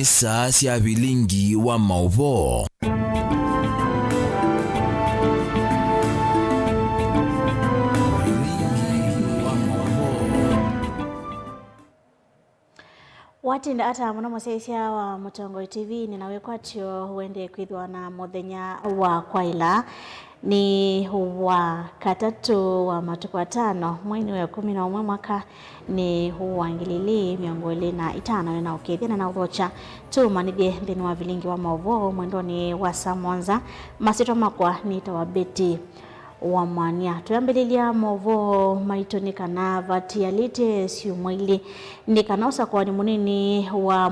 isa cia Vilingi wa Mauvoo. Watinda ata muno musesia wa Mutongo TV ninawekwa tio huende kwithwa na muthenya wa kwaila ni wa katatu wa matuko atano mwezi wa 11 mwaka ni wa ngilili 2025 na ukethia na uthocha tu manithie thini wa Vilingi wa Mauvoo mwendoni wa Samonza masito makwa ni tawabeti wa Mwania. Tuambelilia Mauvoo maitoni kana vatialite siumwili ni kanosa kwa ni munini wa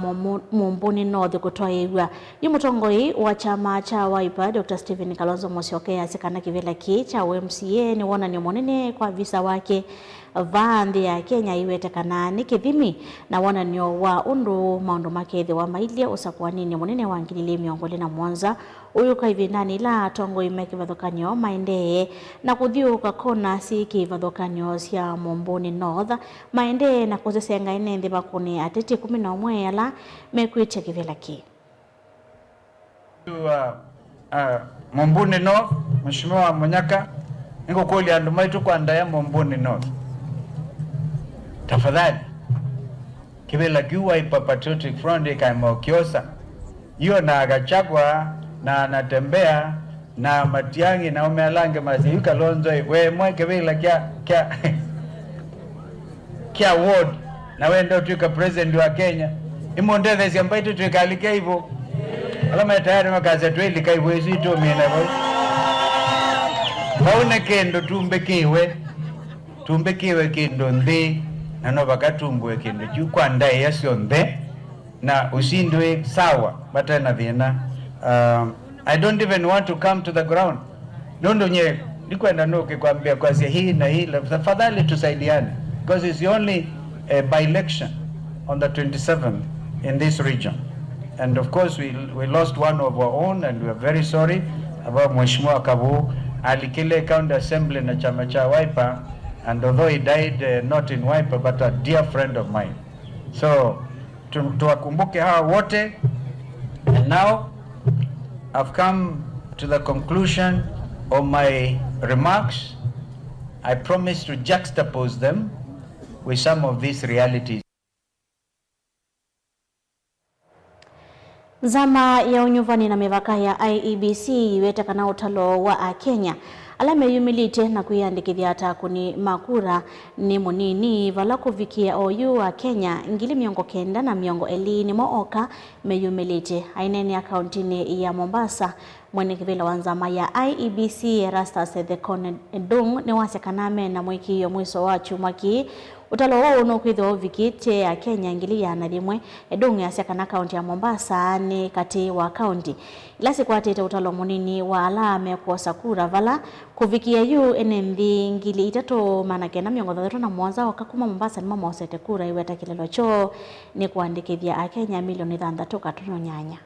mumbuni north kutoa iwa yu mutongoi wa chama cha Wiper Dr. Stephen Kalonzo Musyoka asikana kivela ki cha MCA ni wona ni munene kwa visa wake vandi ya Kenya iwete kana ni kithimi na wona nyo wa undu maundu makethi wa mailia usakwa nini munene wa ngilili miongole na mwanza uyu kaivindani la tongo imeki vathokanyo maende na kuthiuka kona si kivathokanyo cia mumbuni north maende na kuzesenga inendi bakuni ateti 11 ala mekwitia kivela ki mumbuni north mheshimiwa Munyaka niko kuli andu maitu kwa ndaya mumbuni north tafadhali kivela kiwa ipa Patriotic Front ikaimokiosa hiyo na agachagwa na anatembea na Matiangi na umealange mazi Kalonzo we mweke vile kia ward na we ndio tuka president wa Kenya imondethe siambaito tukalike hivyo alama tayari makaza tweli kai wezi to mina bo baune kendo tumbekiwe kendo ndi na no bakatumbwe kendo jukwa ndaye yasio nde na usindwe sawa batana thina I don't even want to come to the ground. Nondo nye nikwenda noke kwambia kwa hii na hii tafadhali tusaidiane because it's the only by election on the 27th in this region and of course we lost one of our own and we are very sorry about Mheshimiwa Kavu alikile county assembly na chama cha Wiper and although he died not in Wiper but a dear friend of mine, so tuwakumbuke hawa wote. And now I've come to the conclusion of my remarks. I promise to juxtapose them with some of these realities. Zama ya unyuvani na mivaka ya IEBC iweta kana utalo wa Kenya alame yumilite na kuyandikithia atakuni makura ni munini vala kuvikia OU wa Kenya ngili miongo kenda na miongo elini mooka meyumilite aineni akaunti ya Mombasa mwene kivila wanzama ya IEBC Erastus the Konedung ni wasekaname na mwiki yo mwiso wa chumaki utalo wao unokwitho vikite ya Kenya ngili ya nalimwe Edung ya sekana kaunti ya Mombasa ni kati wa kaunti ilasi kwa tete utalo munini wa alame kwa sakura vala kuvikia yu enembi ngili itato manake na miongo thatatu na mwanza wakakuma Mombasa ni mama wasete kura iweta kilelo cho ni kuandikithia Kenya milioni 3.8.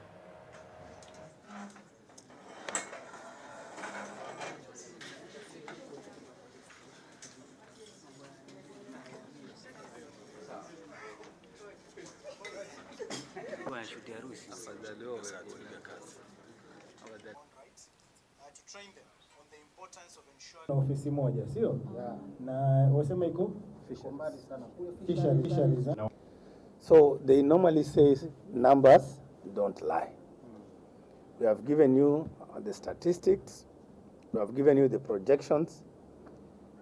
Ofisi moja sio? Na wasema iko fisheries. So they normally say numbers don't lie. We have given you the statistics, we have given you the projections,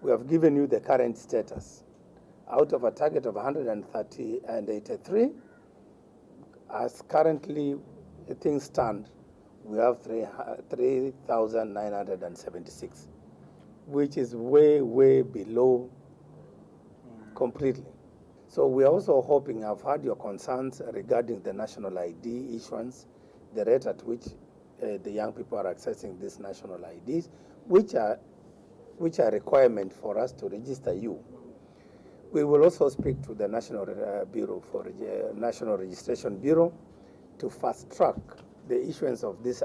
we have given you the current status. Out of a target of 183, as currently things stand, we have 3,976, which is way below completely. So we are also hoping, I've heard your concerns regarding the national ID issuance, the rate at which the young people are accessing these national IDs, which are requirement for us to register you. We will also speak to the National Bureau for National Registration Bureau to fast track the issuance of these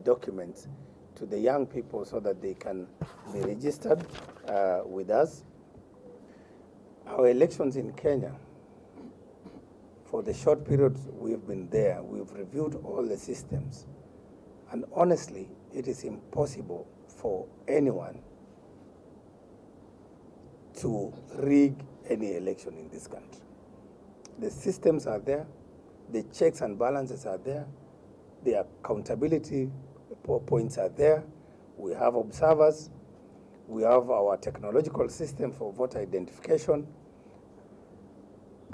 documents to the young people so that they can be registered with us. Our elections in Kenya for the short period we've been there, we've reviewed all the systems. And honestly, it is impossible for anyone to rig any election in this country. The systems are there, the checks and balances are there, the accountability points are there, we have observers, we have our technological system for voter identification,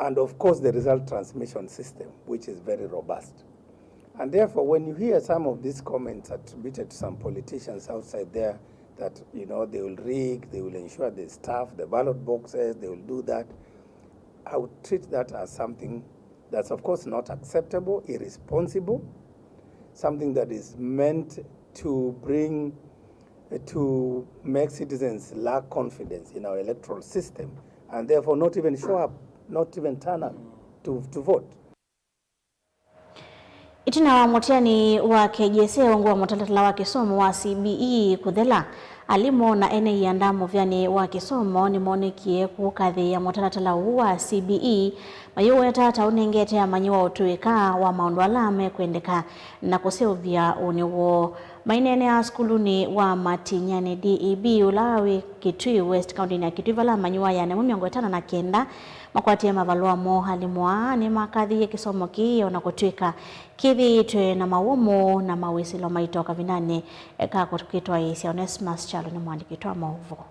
and of course the result transmission system, which is very robust. And therefore, when you hear some of these comments attributed to some politicians outside there, that, you know, they will rig, they will ensure the staff, the ballot boxes, they will do that, I would treat that as something that's of course not acceptable, irresponsible, something that is meant to make citizens lack confidence in our electoral system, and therefore not even show up, not even turn up to vote. Itina wa mutiani wa KJSE ongo wa mutalatala wa kisomo wa CBE kuthela alimo na ene yandamo vyani wa kisomo ni monekie kukathi ya mutalatala wa CBE mayo yatata unengete ya manyiwa utuika wa maundu alame kuendeka na kuseovya uniwo mainene ya skuluni wa Matinyani DEB ulawi Kitui West County na Kitui vala manyiwa ya nemu miongo etana na kenda makwatia mavalua mo halimwa ni makathi ya kisomo kiyo na kutuika kithi tue na mawumu na mawisilo maitoka vinane eka kutukitwa isi Onesmus Chalo ni mwandikitwa Mauvoo.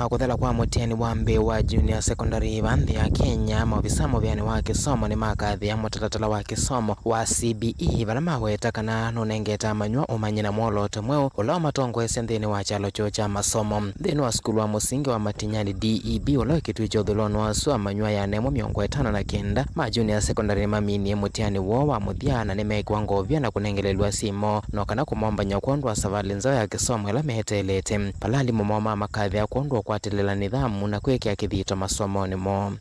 Kuthela kwa mutiani wa Mauvoo wa junior secondary banthi ya Kenya maofisa movyani wa kisomo ni makathi ya mutalatala wa kisomo wa CBE vala maweta kana nunengeta manywa umanyina mwolote mweu ula matongwesya nthini wa chalo cho cha masomo nthini wa skulu wa musingi wa Matinyani DEB ula Kitui cha uthuloni wasu manywa ya nemo miongo etano na kenda ma junior secondary maminie mutiani wo wa muthiana ni mekwa ngovya na kunengelelwa simo no kana kumombanya kwondwa savali nzao ya kisomo ila mehetelete palali mumoma makathi ya kwondwa kwatilela nidhamu na kwekea kithito masomoni mo.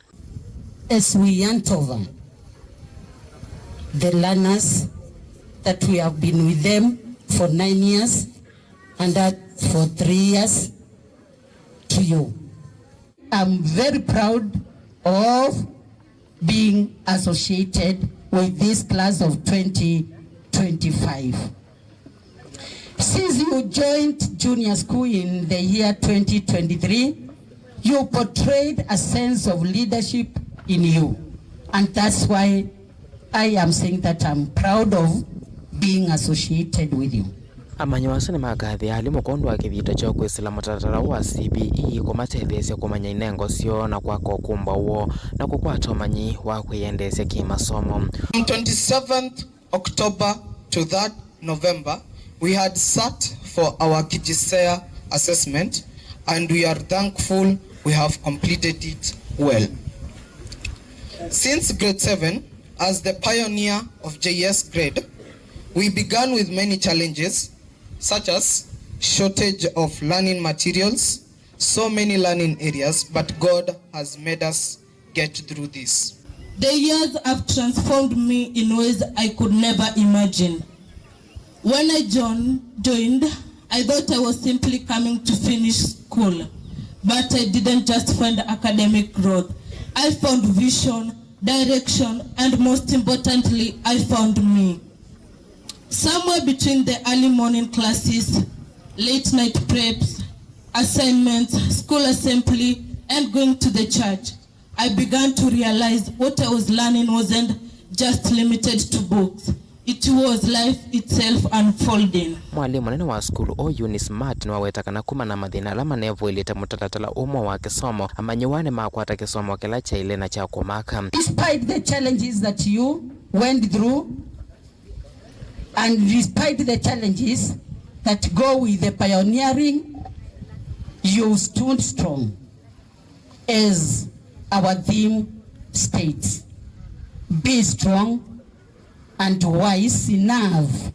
As we went over the learners that we have been with them for 9 years and that for 3 years to you. I'm very proud of being associated with this class of 2025. Since you joined junior school in the year 2023, you portrayed a sense of leadership in you. And that's why I am saying that I'm proud of being associated with you. Amanyo wasani makathi alimu kondwa kithito cho kwisila mutalatala wa CBE kumatethesya kumanya inengo sio na kwako kumba uo na kukwata manyi wa kuyendesya kimasomo. On 27th October to that November, we had sat for our KJSE assessment and we are thankful we have completed it well. Since grade 7, as the pioneer of JS grade, we began with many challenges such as shortage of learning materials, so many learning areas, but God has made us get through this. The years have transformed me in ways I could never imagine. When I joined, I thought I was simply coming to finish school, but I didn't just find academic growth. I found vision, direction, and most importantly, I found me. Somewhere between the early morning classes, late night preps, assignments, school assembly, and going to the church, I began to realize what I was learning wasn't just limited to books. It was life itself unfolding. Mwalimu nene wa skulu oyu ni smart ni wawetakana kuma na mathina alama nevo ilita mutalatala umo wa kisomo amanyiwane makwata kisomo kila cha ile na cha kumaka. Despite the challenges that you went through and despite the challenges that go with the pioneering, you stood strong. As our theme states, be strong and wise enough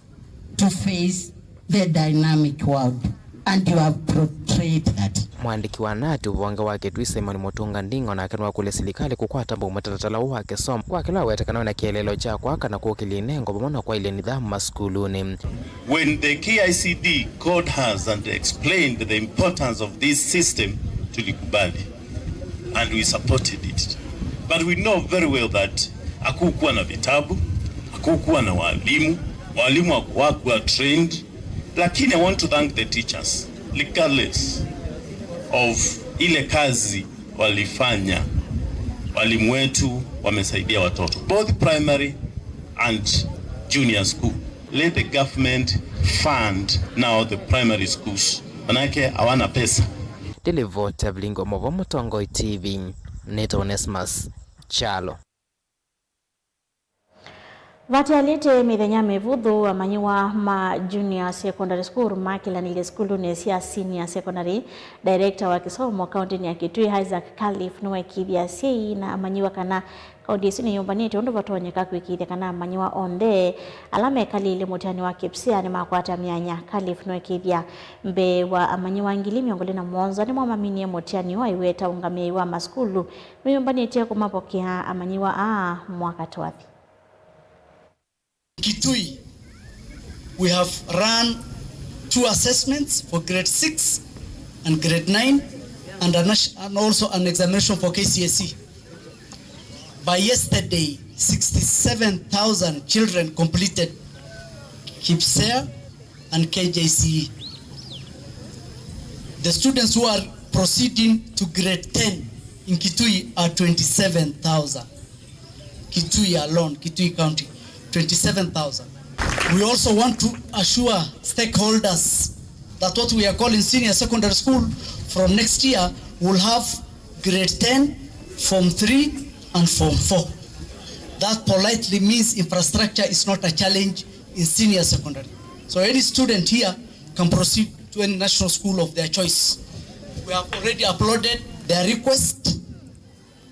to face the dynamic world, and you have portrayed that. Mwandiki wa nati uwanga wake Simon Mutunga Ndingo na akanwa kule silikali kukwata mbu mutalatala wake somo kwa kila wetakana na kielelo cha kwaka na kukilinengo bomona kwa ile nidhamu maskuluni. When the KICD called us and explained the importance of this system, tulikubali and we supported it. But we know very well that hakukuwa na vitabu, hakukuwa na walimu hawakuwa trained. Lakini I want to thank the teachers, regardless of ile kazi walifanya. Walimu wetu wamesaidia watoto, both primary and junior school. Let the government fund now the primary schools. Manake hawana pesa. Delivote Vilingi Mauvoo Mutongoi TV. Nito Onesmus Chalo. Vatialite mithenya mivuthu amanyiwa ma junior secondary school makilanile skulu nesia senior secondary. Director wa kisomo kaunti ya Kitui Isaac Khalif niwe kithia sei na amanyiwa kana kaunti isini yumbanite undu vatonyeka kwikithia kana amanyiwa onde alame kalile mutiani wa Kipsia ni makwata Mwania. Khalif niwe kithia mbe wa amanyiwa ngili miongoli na mwonza ni mwamaminie mutiani wa iweta ungamia iwa maskulu ni yumbanite kumapokea amanyiwa mwaka twathi. Kitui, we have run 2 assessments for grade 6 and grade 9 and also an examination for KCSE. By yesterday, 67,000 children completed KIPSEA and KJCE. The students who are proceeding to grade 10 in Kitui are 27,000. Kitui alone, Kitui County. 27,000. We also want to assure stakeholders that what we are calling senior secondary school from next year will have grade 10, form 3 and form 4. That politely means infrastructure is not a challenge in senior secondary. So any student here can proceed to any national school of their choice. We have already uploaded their request.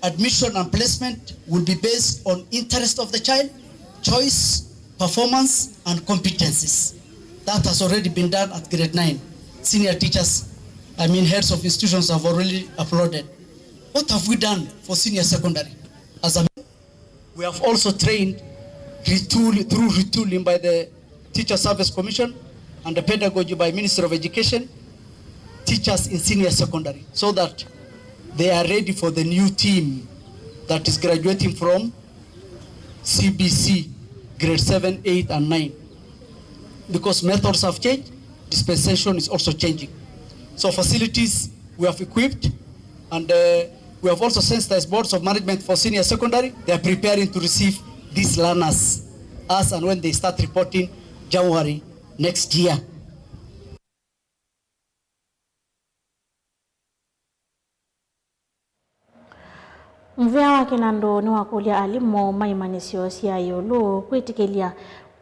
Admission and placement will be based on interest of the child, choice, performance, and competencies. That has already been done at grade 9. Senior teachers, heads of institutions have already uploaded. What have we done for senior secondary? We have also trained through retooling by the Teacher Service Commission and the pedagogy by Ministry of Education, teachers in senior secondary, so that they are ready for the new team that is graduating from CBC grade 7, 8 and 9. Because methods have changed, dispensation is also changing. So facilities we have equipped, and we have also sensitized boards of management for senior secondary. They are preparing to receive these learners as and when they start reporting January next year. Mvea wa Kinando ni wakulia alimu maimanisio siya yolo kuitikilia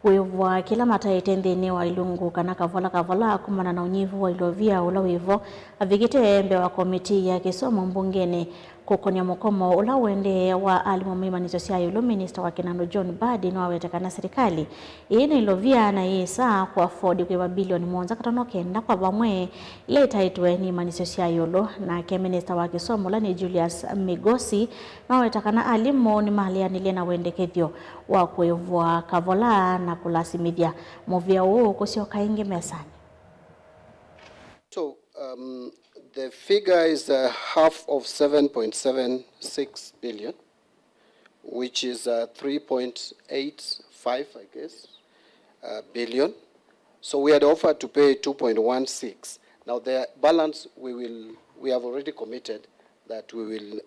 kuevwa kila mataitendeni wa ilungu kana kavala kumana na unyivu wa ilovia ulawivo avigite mbe wa komiti ya kisomo mbungene kukonia mukomo ulawende wa alimu maimanisio siya yolo. Minister wa Kinando John Badi ni wawetekana serikali ina ilovia na isa kwa afford kwa bilioni 1.9 kwa bamwe ile taitwe ni manisio siya yolo na ke minister wa kisomo lani Julius Migosi na wawetekana alimu ni mahali ya nile na wendekethio wa kuevwa kavola na kulasimithia movia uo kusio kaingi mesani. So the figure is half of 7.76 billion, which is 3.85, I guess, billion. So we had offered to pay 2.16. Now the balance we have already committed that we will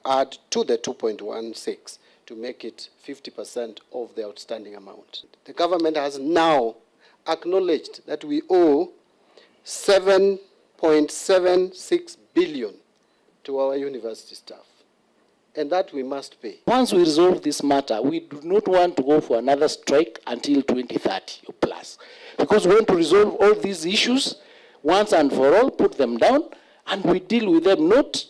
add to the 2.16 to make it 50% of the outstanding amount. The government has now acknowledged that we owe 7.76 billion to our university staff, and that we must pay. Once we resolve this matter, we do not want to go for another strike until 2030 or plus, because we want to resolve all these issues once and for all, put them down, and we deal with them, not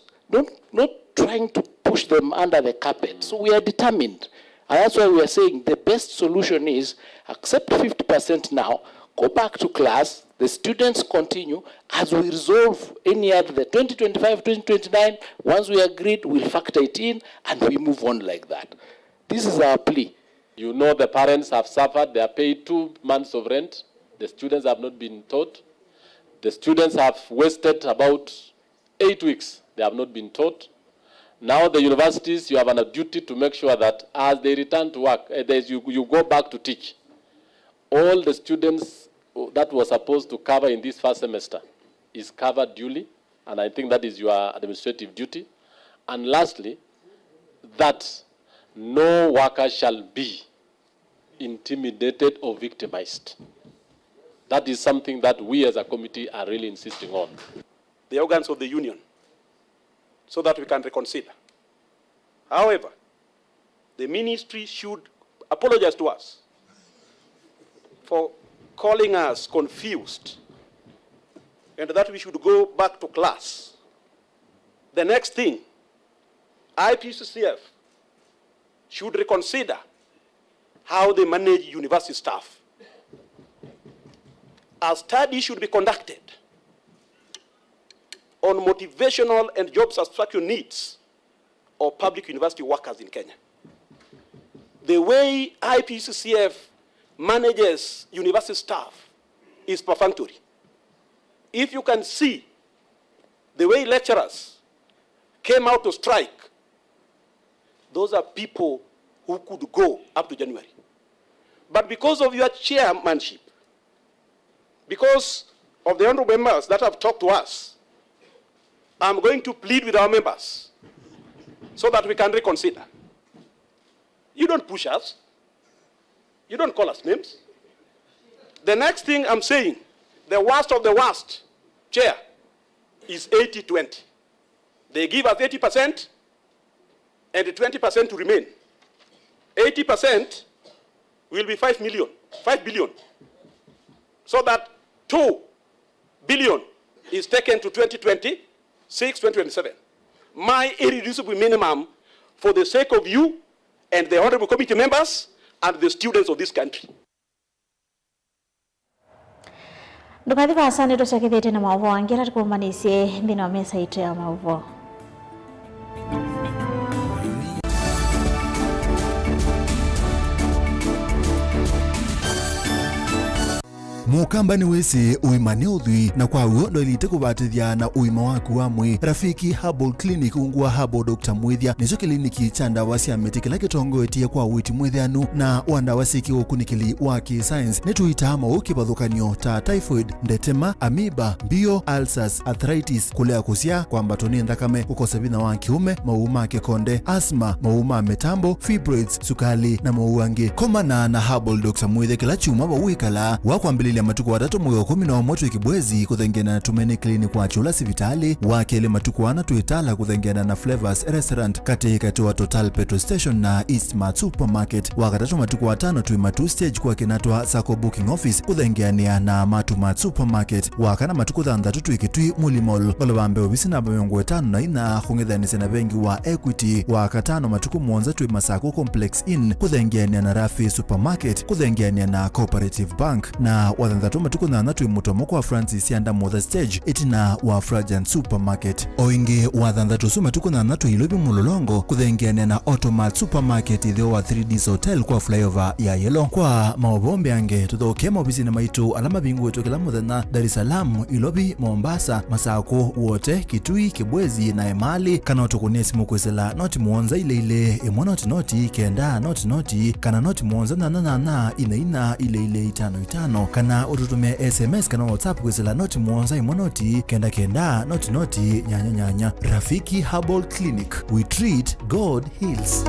trying to push them under the carpet. So we are determined, and that's why we are saying the best solution is accept 50% now, go back to class, the students continue. As we resolve any other, the 2025, 2029, once we agreed, we'll factor it in and we move on like that. This is our plea. You know the parents have suffered. They are paid 2 months of rent. The students have not been taught. The students have wasted about 8 weeks. They have not been taught. Now the universities, you have a duty to make sure that as they return to work, as you go back to teach, all the students that were supposed to cover in this first semester is covered duly, and I think that is your administrative duty. And lastly, that no worker shall be intimidated or victimized. That is something that we as a committee are really insisting on. The organs of the union, so that we can reconsider. However, the ministry should apologize to us for calling us confused, and that we should go back to class. The next thing, IPCCF should reconsider how they manage university staff. A study should be conducted on motivational and job satisfaction needs of public university workers in Kenya. The way IPCCF manages university staff is perfunctory. If you can see the way lecturers came out to strike, those are people who could go up to January. But because of your chairmanship, because of the honorable members that have talked to us, I'm going to plead with our members so that we can reconsider. You don't push us. You don't call us names. The next thing I'm saying, the worst of the worst, Chair, is 80-20. They give us 80% and 20% to remain. 80% will be 5 billion. So that 2 billion is taken to 2026, 2027. My irreducible minimum for the sake of you and the honorable committee members and the students of this country. Ndukathi asante tuchakithite na Mauvoo angira tukumanise thina wa mesa itu ya Mauvoo. Mukamba ni wese uimane udhui na kwa uo ndoilite kubatithia na uima waku wa mwi. Rafiki Herbal Clinic ungua Herbal Dr. Mwithia nicho kliniki cha ndawa cia miti kila kitongoetie kwa witi mwithianu na wandawa siki ukunikili wa science nituita mauki bathukanio ta typhoid, ndetema, amoeba, bio, ulcers, arthritis, kulea kusia kwa mbatoni ndakame, kukosa bina wa kiume, mauma kekonde, asthma, mauma metambo, fibroids, sukali na mauangi. Komana na Herbal Dr. Mwithia kila chuma wawikala wakwambililia matuku watatu mweo 11 ikibwezi kuthengena na Tumeni Clinic kwa chula sivitali wakele matuku wana tuitala kuthengena na Flavors Restaurant katika tuwa Total Petrol Station na Eastmart Supermarket. Wakatatu matuku watano tuimatu stage kwa kinatwa Sako Booking Office kuthengenia na Matumat Supermarket. Wakana matuku thandatu tuikitui Mulimol walabambe obisi na bayongo 5 na ina khungithanise na bengi wa Equity. Wakatano matuku mwonza tui Masako Complex Inn kuthengenia na Rafi Supermarket kuthengenia na Cooperative Bank na wathandatu matuku na natu imutomo kwa Francis yanda Mother Stage itina wa Fragant Supermarket. Oingi wathandatu su matuku na natu ilobi mulolongo kuthengenia na Automat Supermarket ithio wa 3D's Hotel kwa flyover ya Yellow. Kwa maobombe ange tuthoke mobisi na maitu alama bingu wetu kila muthenya Dar es Salaam, Ilobi, Mombasa, Masako wote, Kitui, Kibwezi na Emali. Kana utukunie simu kwesela noti muonza ile noti kenda noti kana noti muonza na ina ile 55 kana ututumia SMS kana WhatsApp kwesela noti muonza noti kenda noti nyanya. Rafiki Herbal Clinic, we treat, God heals.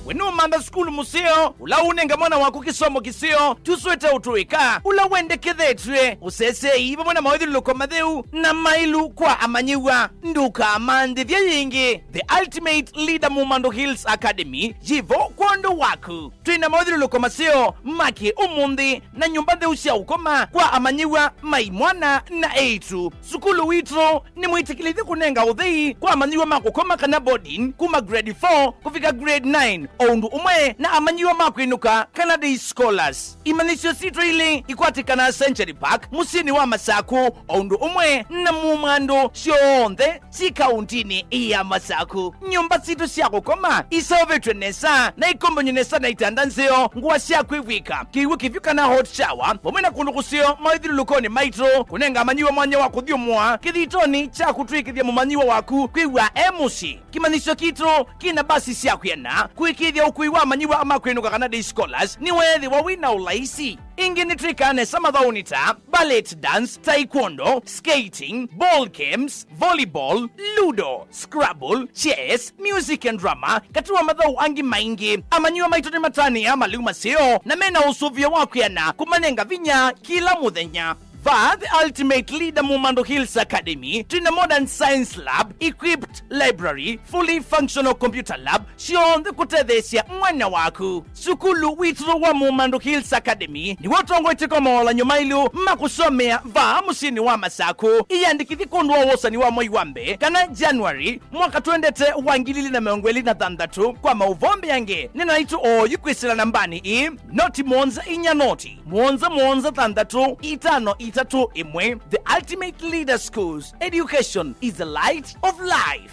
Wenu manda skulu museo, ula unenga mwana waku kisomo kiseo, tuswete utuika, ula wende kethetwe, usese iba mwana mawedhi luko madheu, na mailu kwa amanyiwa, nduka amande vya yingi, the ultimate leader Mumando Hills Academy, jivo kondo waku. Tuina mawedhi luko maseo, maki umundi, na nyumbande usia ukoma, kwa amanyiwa, maimwana na eitu. Sukulu witro, ni muitikilithi kunenga udhei, kwa amanyiwa makukoma kana boarding, kuma grade 4, kufika grade 9, oundu umwe na amanyiwa makwinuka kana day scholars. Imanisio sitro ili ikwatikana Century Park musini wa Masaku oundu umwe na mumando sionthe si kauntini iya Masaku. Nyumba situ cia gukoma isovetwe nesa na ikombonye nesa na itandanzio nguwa cia kwivika kiwu kivyuka na hot shower pomwena kundu kusio maithilulukoni maitro kunenga amanyiwa mwanya wa kuthiumwa kithitoni cha kutwikithia mumanyiwa waku kwiwa emusi. Kimanisio kitro kina basi cia kwiana kwikithia ukui wa amanyiwa amakwinuka kana day scholars ni wethi wa wina ulaisi. Ingi ni trikane samathauni ta ballet dance, taekwondo, skating, ball games, volleyball, ludo, scrabble, chess, music and drama katuwa mathau angi maingi. Amanyiwa maito ni matani ama liuma seo na mena usuvia wakwiana kumanenga vinya kila muthenya. The ultimate leader Mumando Hills Academy, Trina Modern Science Lab, equipped library, fully functional computer lab, shionde kutethesia mwana waku. Sukulu witro wa Mumando Hills Academy, ni watongo itiko maola nyumailu, makusomea musini wa Masaku, iyandikithi kundwa wosani wa Moiwambe, kana January, mwaka tuendete wangilili na meongweli na thandatu, kwa mauvombe yange, nina itu yukwisila nambani noti monza inya noti, monza thandatu, itano itatu imwe. The ultimate leader schools. Education is the light of life.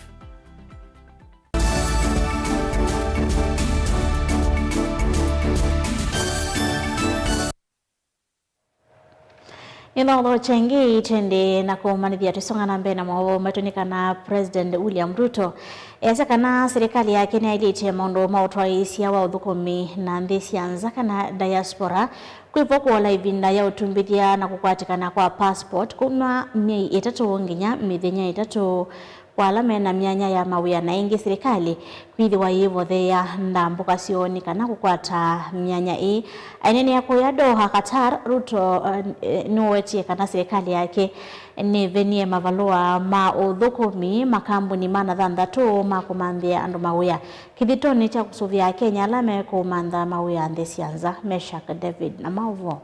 Ilo chengi itende na kumanithia tusonga na mbele na Mauvoo matunika na President William Ruto. Esa kana serikali yake ni ilite maundu mautwaisia wa uthukumi na nthisi anzaka na diaspora kwivokuwa laivinda ya utumbithia na kukwatikana kwa passport kuma miei itatu nginya mithenya itatu wala mena myanya ya mawia na ingi serikali kwithiwa yivothea ndambuka sioni kana kukwata myanya ainene ya kuya Doha Qatar. Ruto nuwetie kana serikali yake ni venie mavalua ma uthukumi makambuni mana thandatu makumanthia andu mawia kithitoni cha kusuvia Kenya alame kumantha mawia nthisianza. Meshak David na Mauvoo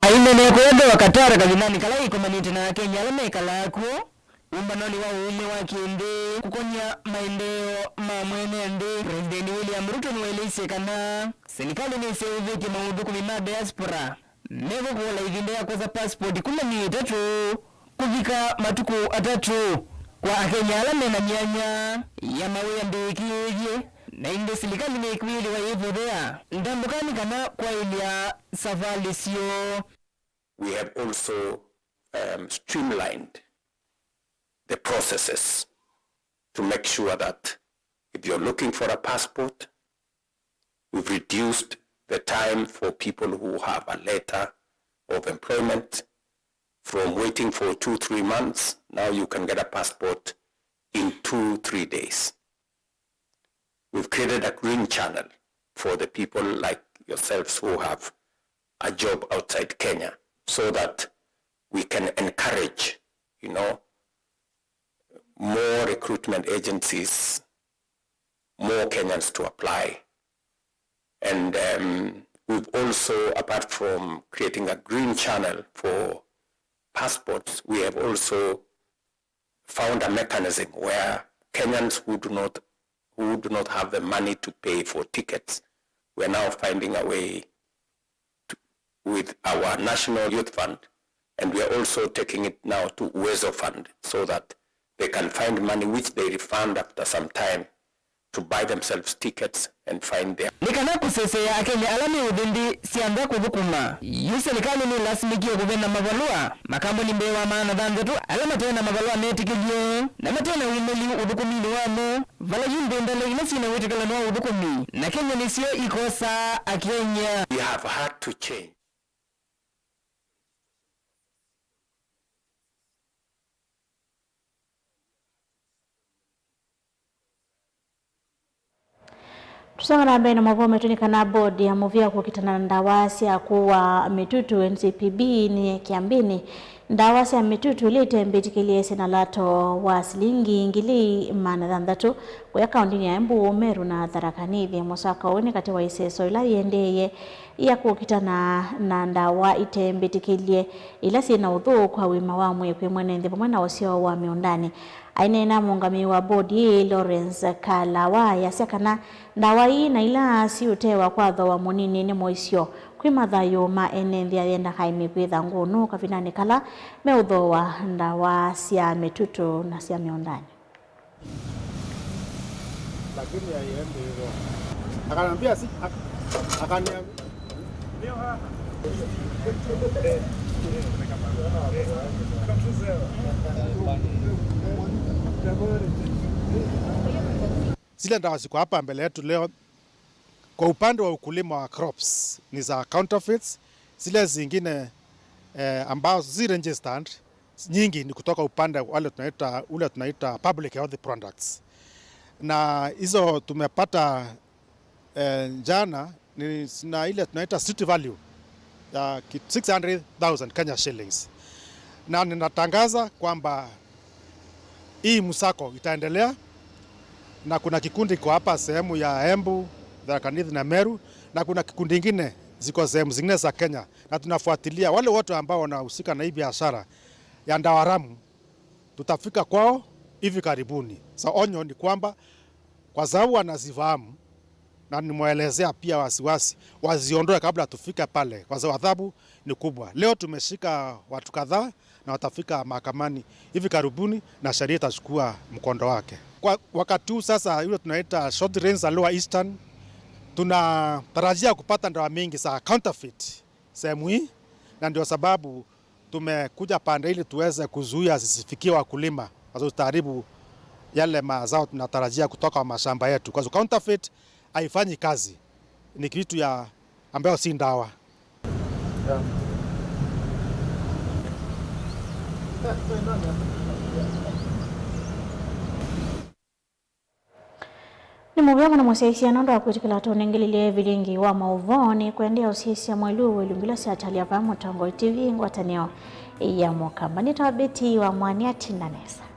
ainene ya kuya Doha Qatar kavinani kala ikumanite na Kenya alame kala kuo umbanoni wa ume wa kinde kukonya maendeleo mamwene ndi. President William Ruto nuelise kana serikali ni seuviki maudhukumi ma diaspora nevo kuola ivindea kwa passport kuma ni itatu kuvika matuku atatu kwa Kenya alame na myanya ya mawea ndikije na inde serikali ni kwili wa hivyo there ndambukani kana kwa ilia safari sio. We have also streamlined the processes to make sure that if you're looking for a passport, we've reduced the time for people who have a letter of employment from waiting for 2-3 months. Now you can get a passport in 2-3 days. We've created a green channel for the people like yourselves who have a job outside Kenya so that we can encourage, more recruitment agencies, more Kenyans to apply. And we've also, apart from creating a green channel for passports, we have also found a mechanism where Kenyans who do not have the money to pay for tickets, we're now finding a way with our National Youth Fund, and we are also taking it now to Uwezo Fund so that they can find money which they refund after some time to buy themselves tickets and find their. Nikana kusese ya Kenya alame udindi siamba kuthukuma. Yu serikali ni lasimikia kuvena mavalua. Makambo ni mbewa maana dhanzatu. Alama tena mavalua netikijio. Na matena umeli udhukumini wamo. Vala yumbe ndale inasi na wetikala nwa udhukumi. Na Kenya nisio ikosa a Kenya. We have had to change. Tusanga na mbele na Mauvoo metunika na bodi ya muvia kukitana ndawasi ya kuwa mitutu NCPB ni kiambini. Ndawasi ya mitutu ilite mbitikilie sena lato wa silingi ingili mana thandatu kwa kaunti ya Embu, Meru na Tharaka Nithi. Musaka uni kati wa iseso ila yendeye iya kukitana na ndawa ite mbitikilie ila sina udhu kwa wima wa mwe kwe mwene ndhipo mwena wasio wa miundani. ainena mungami wa bodi Lawrence Kalawa yasekana ndawa hii na ila si utewa kwa thawa munini ni moisio kwi mathayo ma enenthia yenda haimi kwitha ngunu kavinani kala meuthowa ndawa cia mitutu na cia miondani. Lakini haiendi hivyo. Akaniambia si akaniambia ndio hapa. Zile ndawa ziko hapa mbele yetu leo kwa upande wa ukulima wa crops ni za counterfeits. Zile zingine ambao zi registered nyingi ni kutoka upande wale tunaita public health products. Na hizo tumepata jana ni na ile tunaita street value ya 600,000 Kenya shillings. Na ninatangaza kwamba hii msako itaendelea na kuna kikundi kwa hapa sehemu ya Embu, Tharaka Nithi na Meru, na kuna kikundi kingine ziko sehemu zingine za Kenya, na tunafuatilia wale wote ambao wanahusika na hii biashara ya ndawa haramu. Tutafika kwao hivi karibuni. Onyo ni kwamba kwa sababu wanazifahamu na nimeelezea pia wasiwasi waziondoe kabla tufike pale, kwa sababu adhabu ni kubwa. Leo tumeshika watu kadhaa na watafika mahakamani hivi karibuni na sheria itachukua mkondo wake. Kwa wakati huu sasa yule tunaita short range and lower eastern, tunatarajia kupata ndawa mingi za counterfeit sehemu hii, na ndio sababu tumekuja pande ili tuweze kuzuia zisifikie wakulima wazo taharibu yale mazao tunatarajia kutoka mashamba yetu, kwa sababu counterfeit haifanyi kazi, ni kitu ya ambayo si ndawa. Ni muvyo na mwaseisia nondo wa kuitikila tonengelilie Vilingi wa Mauvoo ni kuendea usisia mwelu wilungila si atalia vamo Tongo TV ngwataneo ya Mokamba. Nita wabeti wa Mwania Tindanesa.